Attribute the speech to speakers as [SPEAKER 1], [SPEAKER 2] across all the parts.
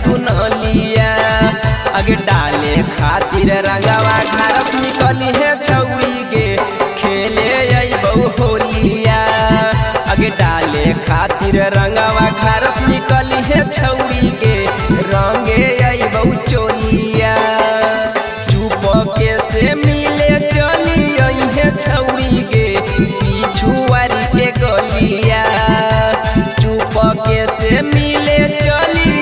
[SPEAKER 1] तू नलिया। आगे डाले खातिर रंगवा घरस निकली है छौरी गे खेले अइबौ होलिया। आगे डाले खातिर रंगवा घरस निकली है छौरी गे रंगे अइबौ चोलिया। चुपके से मिले चली है छौरी गे पिछुआरी के गलिया। चुपके से मिले चली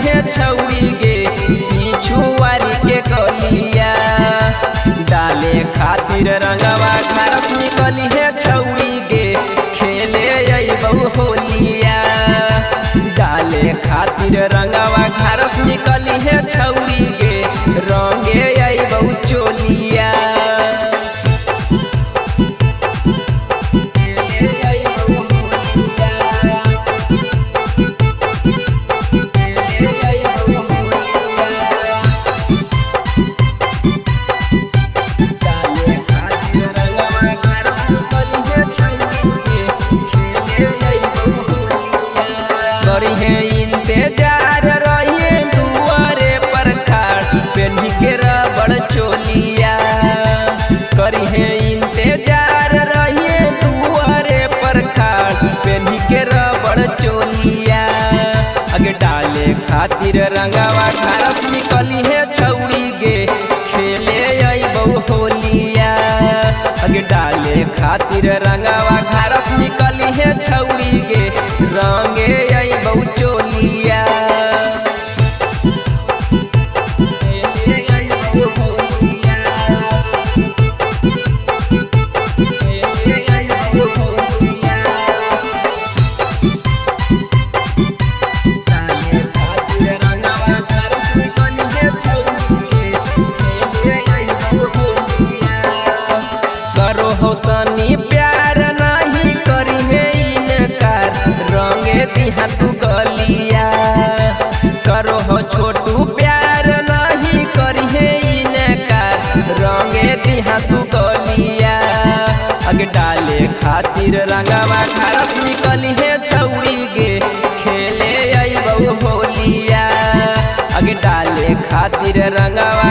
[SPEAKER 1] है छौरी गे पिछुआरी के गलिया। डाले खातिर रंगवा घरस निकली है छौरी गे खेले अइबौ होलिया। डाले खातिर रंगवा घरस निकली है छौरी गे रंगे अइबौ चोलिया। इंतजार रहिए दुआरे पर खाड़ पेन्ही के रबड़ चोलिया। करिहे इंतजार रहिए दुआरे पर खाड़ पेन्ही के रबड़ चोलिया। आगे डाले खातिर रंगवा घरस निकली है छौरी गे खेले अइबौ होलिया। आगे डाले खातिर रंगवा घरस निकली है छौरी गे रंगे अइबौ चोलिया। करो हो सनी प्यार नहीं करिहे इनकार रंगे दिहा तू गलिया। करो हो छोटू प्यार नहीं करिहे इनकार रंगे दिहा तू गलिया। आगे डाले खातिर रंगवा घरस निकली है छौरी गे खेले अइबौ होलिया। आगे डाले खातिर रंगवा